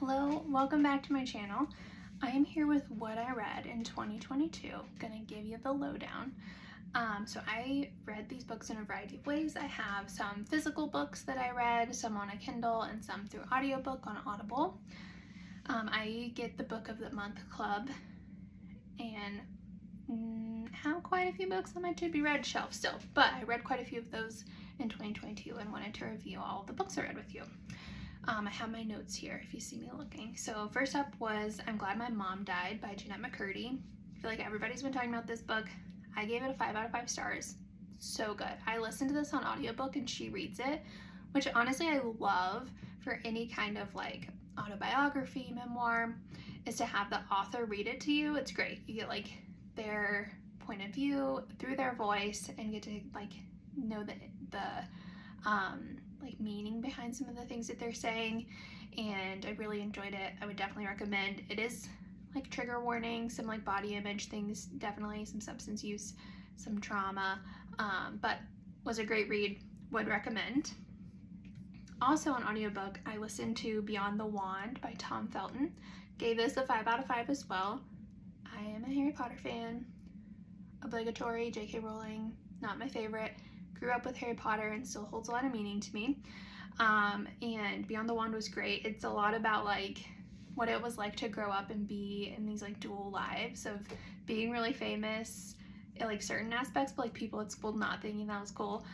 Hello, welcome back to my channel. I am here with what I read in 2022. Gonna give you the lowdown. So I read these books in a variety of ways. I have some physical books that I read, some on a Kindle, and some through audiobook on Audible. I get the Book of the Month Club and have quite a few books on my to-be-read shelf still, but I read quite a few of those in 2022 and wanted to review all of the books I read with you. I have my notes here if you see me looking. So first up was I'm Glad My Mom Died by Jennette McCurdy. I feel like everybody's been talking about this book. I gave it a 5 out of 5 stars. So good. I listened to this on audiobook and she reads it, which honestly I love for any kind of like autobiography, memoir, is to have the author read it to you. It's great. You get like their point of view through their voice and get to like know the like meaning behind some of the things that they're saying, and I really enjoyed it. I would definitely recommend. It is like trigger warning, some like body image things, definitely some substance use, some trauma, but was a great read, would recommend. Also on audiobook, I listened to Beyond the Wand by Tom Felton. Gave this a 5 out of 5 as well. I am a Harry Potter fan. Obligatory, J.K. Rowling, not my favorite. Grew up with Harry Potter and still holds a lot of meaning to me. And Beyond the Wand was great. It's a lot about like what it was like to grow up and be in these like dual lives of being really famous in like certain aspects, but like people at school not thinking that was cool,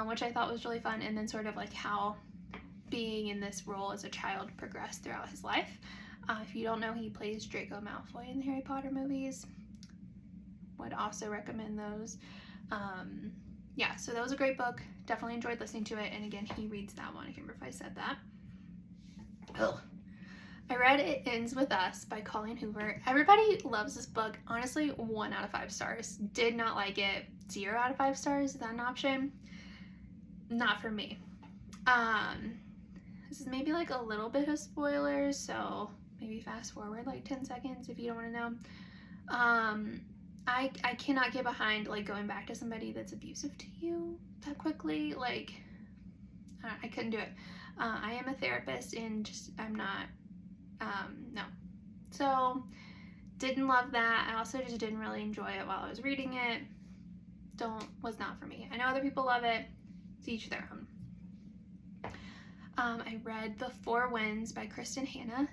which I thought was really fun. And then sort of like how being in this role as a child progressed throughout his life. If you don't know, he plays Draco Malfoy in the Harry Potter movies. Would also recommend those. Yeah, so that was a great book. Definitely enjoyed listening to it. And again, he reads that one. I can't remember if I said that. Oh, I read It Ends With Us by Colleen Hoover. Everybody loves this book. Honestly, 1 out of 5 stars. Did not like it. 0 out of 5 stars. Is that an option? Not for me. This is maybe like a little bit of spoilers, so maybe fast forward like 10 seconds if you don't want to know. I cannot get behind like going back to somebody that's abusive to you that quickly. Like I couldn't do it. I am a therapist and just I'm not no. So didn't love that. I also just didn't really enjoy it while I was reading it. Was not for me. I know other people love it. It's each their own. I read The Four Winds by Kristen Hanna.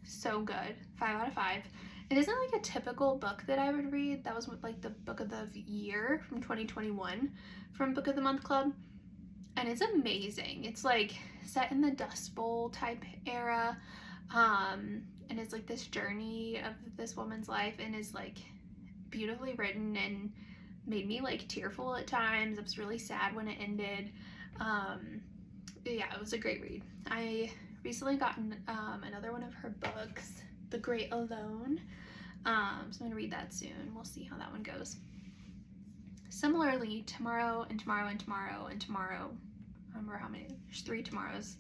So good. 5 out of 5. It isn't like a typical book that I would read. That was like the book of the year from 2021 from Book of the Month Club. And it's amazing. It's like set in the Dust Bowl type era. And it's like this journey of this woman's life and is like beautifully written and made me like tearful at times. I was really sad when it ended. Yeah, it was a great read. I recently gotten another one of her books, The Great Alone. So I'm going to read that soon. We'll see how that one goes. Similarly, Tomorrow and Tomorrow and Tomorrow and Tomorrow, I don't remember how many, there's 3 tomorrows,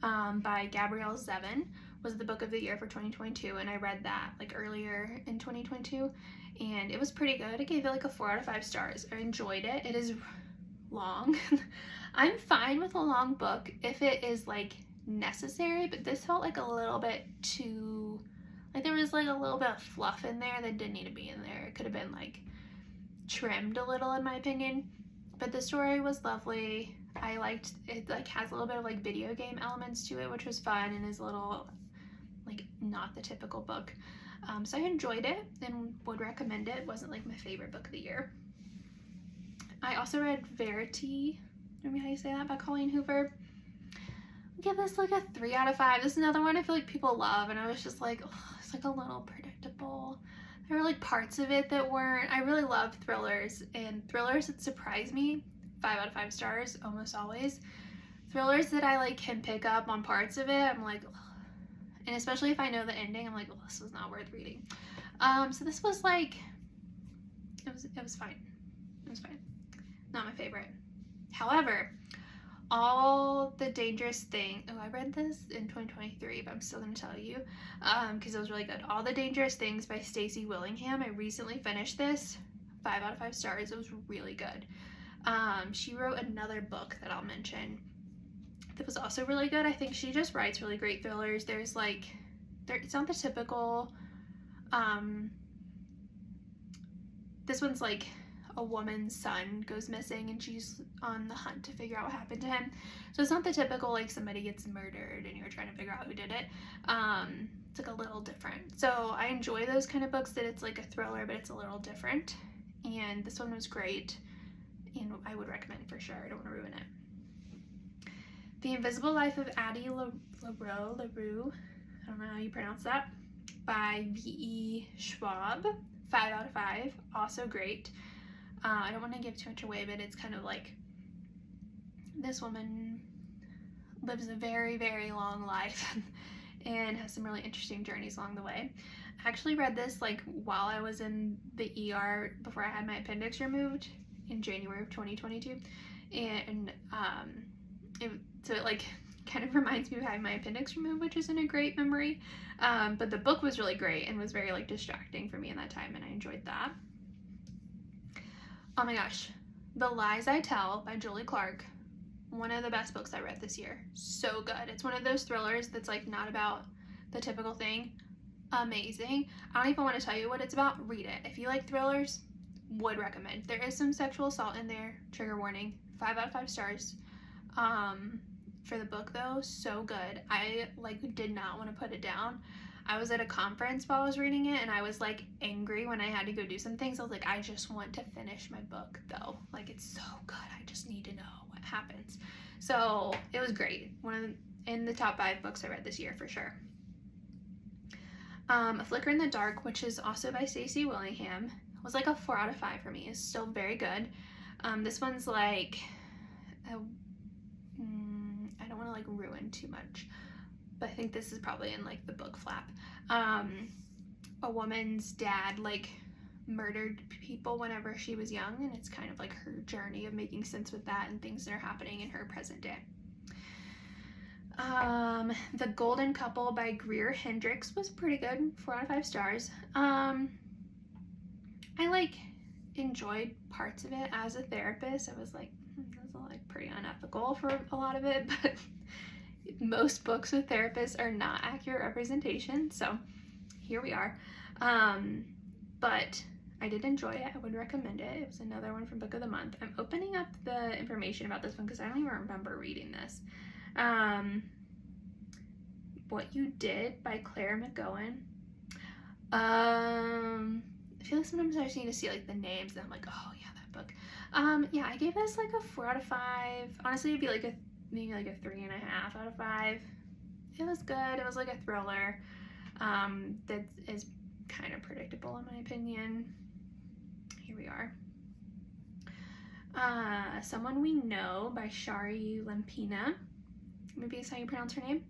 by Gabrielle Zevin was the book of the year for 2022, and I read that like earlier in 2022, and it was pretty good. I gave it like a 4 out of 5 stars. I enjoyed it. It is long. I'm fine with a long book if it is like necessary, but this felt like a little bit too, like there was like a little bit of fluff in there that didn't need to be in there. It could have been like trimmed a little in my opinion, but the story was lovely. I liked it. Like has a little bit of like video game elements to it, which was fun and is a little like not the typical book. So I enjoyed it and would recommend it. It wasn't like my favorite book of the year. I also read Verity, remember how you say that, by Colleen Hoover. I'll give this like a 3 out of 5. This is another one I feel like people love, and I was just like, oh, it's like a little predictable. There were like parts of it that weren't. I really love thrillers, and thrillers that surprise me, 5 out of 5 stars almost always. Thrillers that I like can pick up on parts of it, I'm like, ugh. And especially if I know the ending, I'm like, oh, this was not worth reading. So this was like, it was fine. It was fine. Not my favorite. However, All the Dangerous Things, oh, I read this in 2023, but I'm still going to tell you because it was really good. All the Dangerous Things by Stacey Willingham. I recently finished this. 5 out of 5 stars. It was really good. She wrote another book that I'll mention that was also really good. I think she just writes really great thrillers. There's like it's not the typical, this one's like a woman's son goes missing and she's on the hunt to figure out what happened to him. So it's not the typical like somebody gets murdered and you're trying to figure out who did it. It's like a little different. So I enjoy those kind of books that it's like a thriller but it's a little different. And this one was great and I would recommend for sure. I don't want to ruin it. The Invisible Life of Addie LaRue, I don't know how you pronounce that, by V.E. Schwab. 5 out of 5. Also great. I don't want to give too much away, but it's kind of like this woman lives a very, very long life and has some really interesting journeys along the way. I actually read this like while I was in the ER before I had my appendix removed in January of 2022, and so it like kind of reminds me of having my appendix removed, which isn't a great memory, but the book was really great and was very like distracting for me in that time, and I enjoyed that. Oh my gosh, The Lies I Tell by Julie Clark, one of the best books I read this year. So good. It's one of those thrillers that's like not about the typical thing. Amazing. I don't even want to tell you what it's about. Read it. If you like thrillers, would recommend. There is some sexual assault in there, trigger warning. 5 out of 5 stars. For the book though, so good. I like did not want to put it down. I was at a conference while I was reading it and I was like angry when I had to go do some things. I was like, I just want to finish my book though. Like it's so good. I just need to know what happens. So it was great. In the top 5 books I read this year for sure. A Flicker in the Dark, which is also by Stacey Willingham, was like a 4 out of 5 for me. It's still very good. This one's like I don't want to like ruin too much, but I think this is probably in like the book flap. A woman's dad like murdered people whenever she was young, and it's kind of like her journey of making sense with that and things that are happening in her present day. The Golden Couple by Greer Hendricks was pretty good, 4 out of 5 stars. I like enjoyed parts of it as a therapist. I was like, that's like pretty unethical for a lot of it, but most books with therapists are not accurate representation, so here we are. But I did enjoy it. I would recommend it. It was another one from Book of the Month. I'm opening up the information about this one because I don't even remember reading this. What You Did by Claire McGowan. I feel like sometimes I just need to see like the names and I'm like, oh yeah, that book. Yeah, I gave this like a 4 out of 5. Honestly, it'd be like maybe like a 3.5 out of 5. It was good. It was like a thriller that is kind of predictable in my opinion. Here we are. Someone We Know by Shari Lampina. Maybe that's how you pronounce her name.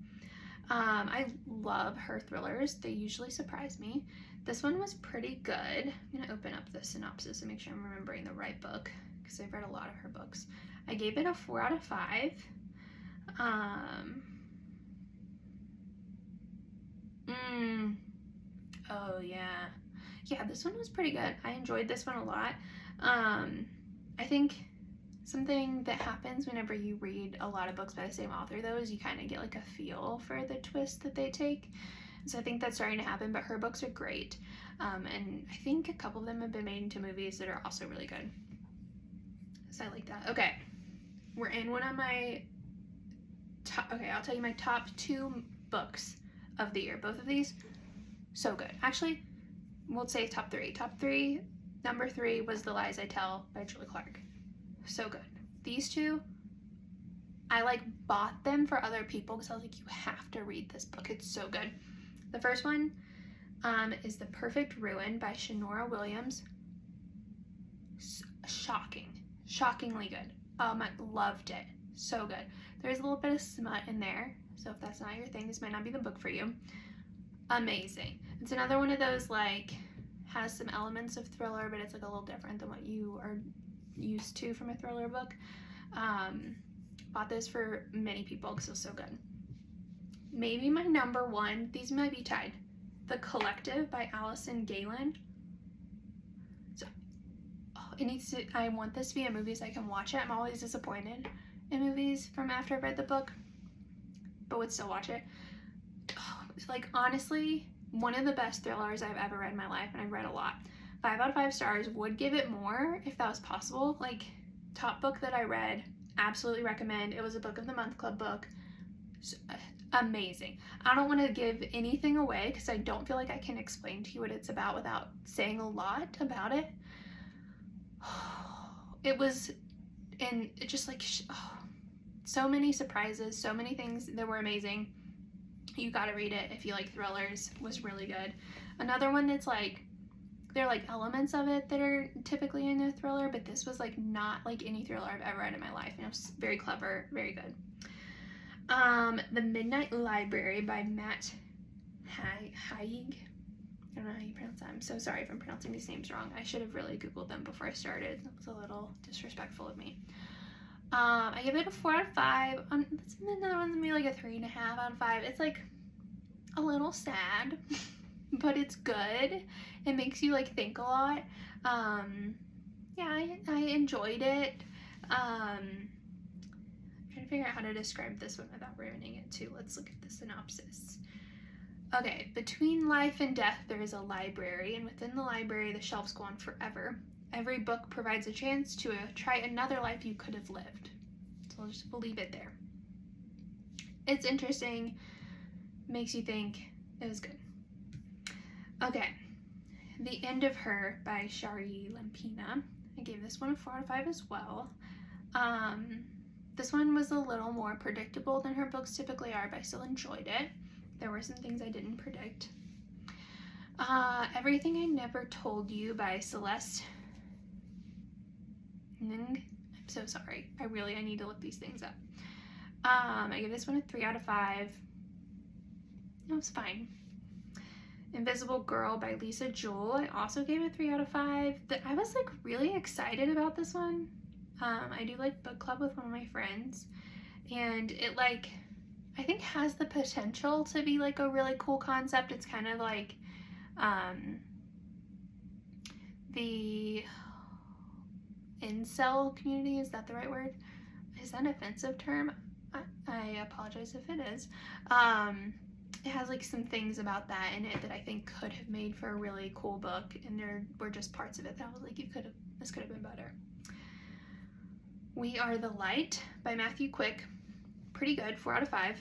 I love her thrillers. They usually surprise me. This one was pretty good. I'm gonna open up the synopsis and make sure I'm remembering the right book because I've read a lot of her books. I gave it a 4 out of 5. Oh yeah. Yeah, this one was pretty good. I enjoyed this one a lot. I think something that happens whenever you read a lot of books by the same author though is you kind of get like a feel for the twist that they take. So I think that's starting to happen, but her books are great. And I think a couple of them have been made into movies that are also really good. So I like that. Okay, we're in one of my top, okay, I'll tell you my top 2 books of the year. Both of these, so good. Actually, we'll say top 3. Top 3, number 3 was The Lies I Tell by Julie Clark. So good. These 2, I like bought them for other people because I was like, you have to read this book. It's so good. The first one is The Perfect Ruin by Shanora Williams. Shockingly good. I loved it. So good. There's a little bit of smut in there, so if that's not your thing, this might not be the book for you. Amazing. It's another one of those like has some elements of thriller, but it's like a little different than what you are used to from a thriller book. Bought this for many people because it was so good. Maybe my number 1, these might be tied. The Collective by Allison Galen. So I want this to be a movie so I can watch it. I'm always disappointed in movies from after I've read the book, but would still watch it. Oh, it was Like, honestly, one of the best thrillers I've ever read in my life, and I've read a lot. 5 out of 5 stars. Would give it more if that was possible. Like, top book that I read, absolutely recommend. It was a Book of the Month Club book. Amazing. I don't want to give anything away because I don't feel like I can explain to you what it's about without saying a lot about it. It was, and it just like, so many surprises, so many things that were amazing. You gotta read it if you like thrillers. It was really good. Another one that's like, there are like elements of it that are typically in a thriller, but this was like not like any thriller I've ever read in my life, and it was very clever, very good. The Midnight Library by Matt Haig. I don't know how you pronounce that. I'm so sorry if I'm pronouncing these names wrong. I should have really Googled them before I started. That was a little disrespectful of me. I give it a 4 out of 5. Another one's gonna be like a 3.5 out of 5. It's like a little sad, but it's good. It makes you like think a lot. Yeah, I enjoyed it. I'm trying to figure out how to describe this one without ruining it too. Let's look at the synopsis. Okay, between life and death there is a library, and within the library the shelves go on forever. Every book provides a chance to try another life you could have lived. So I'll just leave it there. It's interesting, makes you think. It was good. Okay, The End of Her by Shari Lampina. I gave this one a 4 out of 5 as well. This one was a little more predictable than her books typically are, but I still enjoyed it. There were some things I didn't predict. Everything I Never Told You by Celeste Ng. I'm so sorry. I need to look these things up. I give this one a 3 out of 5. It was fine. Invisible Girl by Lisa Jewell. I also gave it 3 out of 5. I was like really excited about this one. I do like book club with one of my friends, and it like, I think has the potential to be like a really cool concept. It's kind of like the incel community, is that the right word? Is that an offensive term? I apologize if it is. It has like some things about that in it that I think could have made for a really cool book, and there were just parts of it that I was like, this could have been better. We Are the Light by Matthew Quick. Pretty good, 4 out of 5.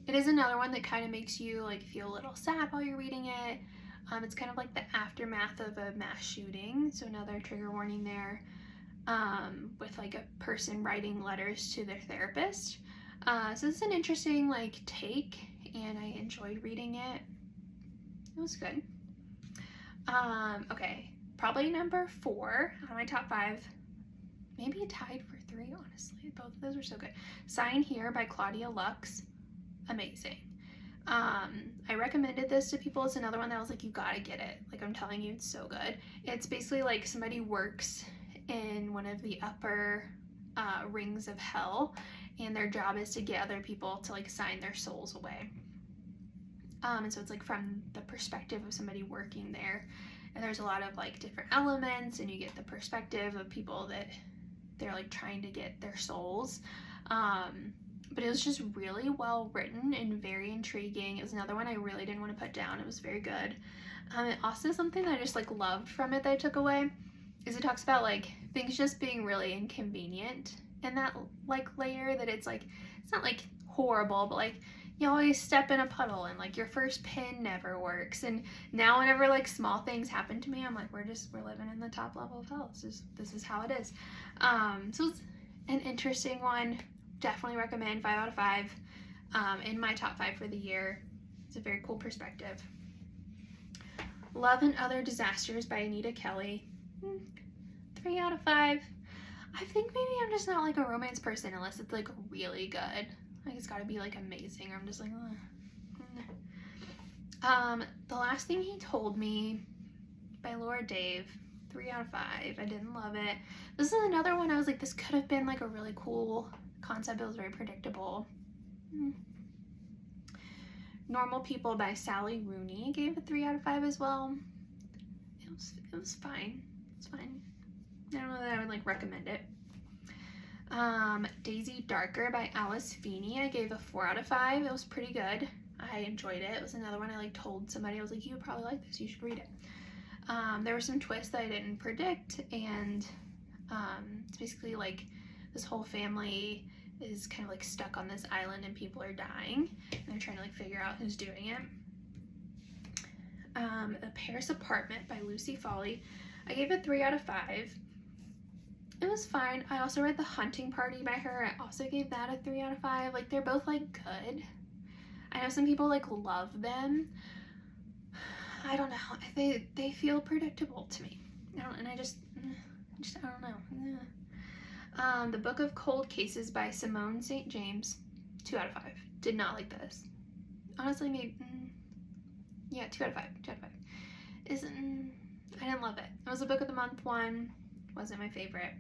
It is another one that kind of makes you like feel a little sad while you're reading it. It's kind of like the aftermath of a mass shooting, so another trigger warning there, with like a person writing letters to their therapist. So this is an interesting like take, and I enjoyed reading it. It was good. Okay, probably number 4 on my top 5. Maybe tied for 3, honestly. Both of those were so good. Sign Here by Claudia Lux. Amazing. I recommended this to people. It's another one that I was like, you gotta get it. Like, I'm telling you, it's so good. It's basically like somebody works in one of the upper rings of hell, and their job is to get other people to like sign their souls away. And so it's like from the perspective of somebody working there, and there's a lot of like different elements, and you get the perspective of people that they're like trying to get their souls. But it was just really well written and very intriguing. It was another one I really didn't want to put down. It was very good. And also something that I just like loved from it that I took away is it talks about like things just being really inconvenient in that like layer, that it's like, it's not like horrible, but like you always step in a puddle and like your first pin never works. And now whenever like small things happen to me, I'm like, we're living in the top level of hell. This is how it is. So it's an interesting one. Definitely recommend. 5 out of 5. In my top 5 for the year. It's a very cool perspective. Love and Other Disasters by Anita Kelly. 3 out of 5. I think maybe I'm just not like a romance person unless it's like really good. Like it's gotta be like amazing, or I'm just like, The Last Thing He Told Me by Laura Dave. 3 out of 5. I didn't love it. This is another one I was like, this could have been like a really cool concept. It was very predictable. Normal People by Sally Rooney. Gave it 3 out of 5 as well. It was fine. It's fine. I don't know that I would like recommend it. Daisy Darker by Alice Feeney, I gave a 4 out of 5. It was pretty good. I enjoyed it. It was another one I like told somebody, I was like, you would probably like this, you should read it. There were some twists that I didn't predict, and it's basically like this whole family is kind of like stuck on this island and people are dying, and they're trying to like figure out who's doing it. A Paris Apartment by Lucy Foley, I gave it 3 out of 5. It was fine. I also read The Hunting Party by her. I also gave that a 3 out of 5. Like, they're both like good. I know some people like love them. I don't know. They feel predictable to me. I just I don't know. The Book of Cold Cases by Simone St. James, 2 out of 5. Did not like this. Honestly, maybe, yeah, 2 out of 5. 2 out of 5. I didn't love it. It was a Book of the Month one. Wasn't my favorite.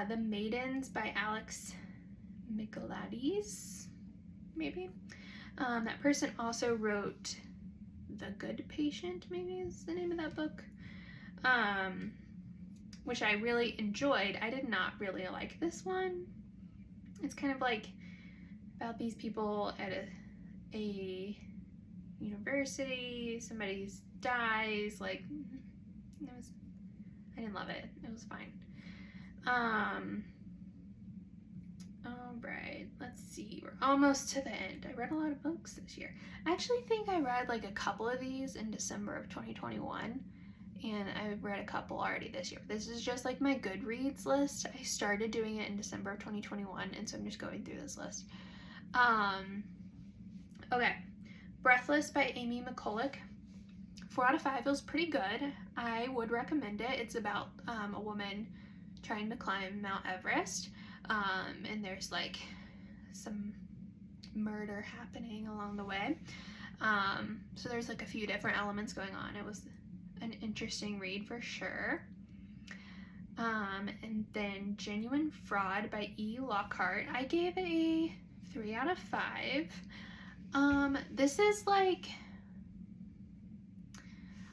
The Maidens by Alex Michaelides, maybe. That person also wrote The Good Patient, maybe is the name of that book, which I really enjoyed. I did not really like this one. It's kind of like about these people at a university, somebody dies, like, I didn't love it. It was fine. Alright, let's see. We're almost to the end. I read a lot of books this year. I actually think I read like a couple of these in December of 2021, and I read a couple already this year. This is just like my Goodreads list. I started doing it in December of 2021, and so I'm just going through this list. Okay. Breathless by Amy McCulloch. 4 out of 5. It was pretty good. I would recommend it. It's about a woman trying to climb Mount Everest, and there's like some murder happening along the way. So there's like a few different elements going on. It was an interesting read for sure. And then Genuine Fraud by E. Lockhart. I gave it a 3 out of 5. This is like,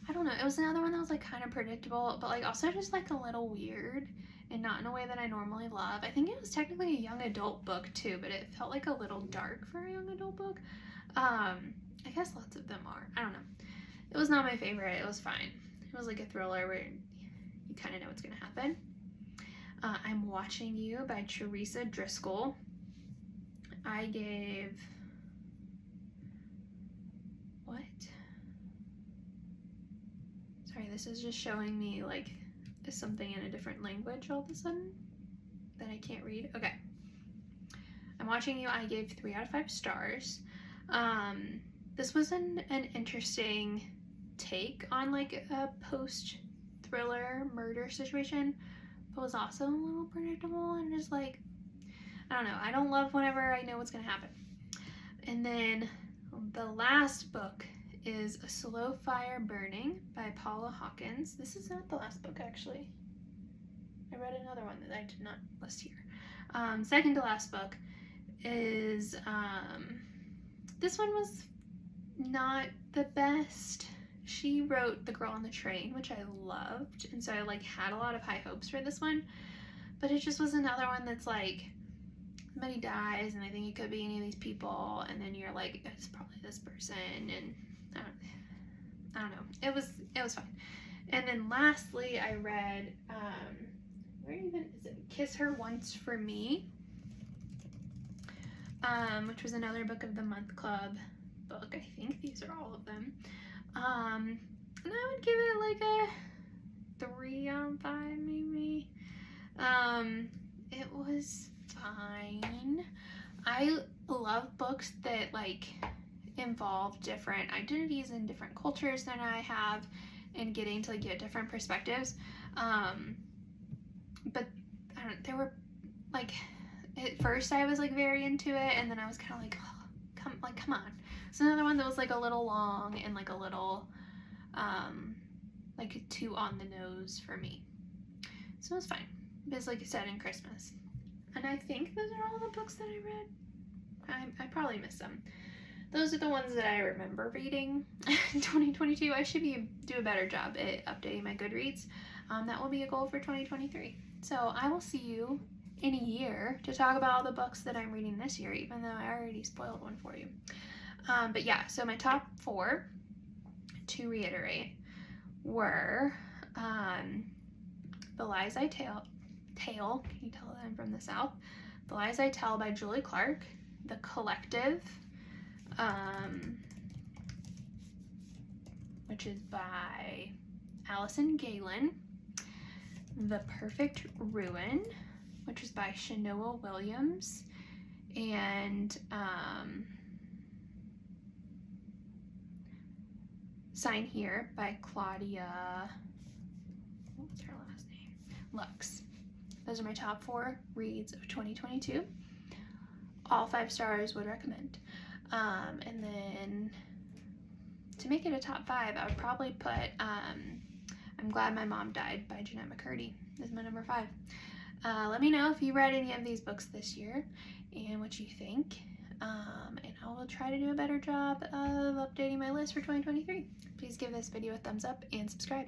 I don't know, it was another one that was like kind of predictable, but like also just like a little weird and not in a way that I normally love. I think it was technically a young adult book too, but it felt like a little dark for a young adult book. I guess lots of them are. I don't know. It was not my favorite. It was fine. It was like a thriller where you kind of know what's going to happen. I'm Watching You by Teresa Driscoll. I gave... What? Sorry, this is just showing me like something in a different language all of a sudden that I can't read. Okay. I'm Watching You. I gave 3 out of 5 stars. This was an interesting take on like a post-thriller murder situation, but was also a little predictable and just like, I don't know. I don't love whenever I know what's gonna happen. And then the last book is A Slow Fire Burning by Paula Hawkins. This is not the last book, actually. I read another one that I did not list here. Second to last book is, this one was not the best. She wrote The Girl on the Train, which I loved, and so I like had a lot of high hopes for this one, but it just was another one that's like, somebody dies and I think it could be any of these people, and then you're like, it's probably this person, and I don't know. It was fine. And then lastly, I read, where even is it? Kiss Her Once for Me, which was another Book of the Month Club book. I think these are all of them. And I would give it like a 3 out of 5 maybe. It was fine. I love books that like involve different identities and different cultures than I have, and getting to like get different perspectives. But I don't, there were like, at first I was like very into it, and then I was kind of like, oh, come on. It's another one that was like a little long and like a little like too on the nose for me. So it was fine. It's like you said, in Christmas. And I think those are all the books that I read. I probably missed some. Those are the ones that I remember reading in 2022. I should do a better job at updating my Goodreads. That will be a goal for 2023. So I will see you in a year to talk about all the books that I'm reading this year, even though I already spoiled one for you. But yeah, so my top 4, to reiterate, were The Lies I Tell, can you tell that I'm from the South? The Lies I Tell by Julie Clark, The Collective, which is by Allison Galen, The Perfect Ruin, which is by Shanoa Williams, and Sign Here by Claudia, what was her last name? Lux. Those are my top 4 reads of 2022. All 5 stars, would recommend. And then to make it a top 5, I would probably put I'm Glad My Mom Died by Jeanette McCurdy is my number 5. Let me know if you read any of these books this year and what you think. And I will try to do a better job of updating my list for 2023. Please give this video a thumbs up and subscribe.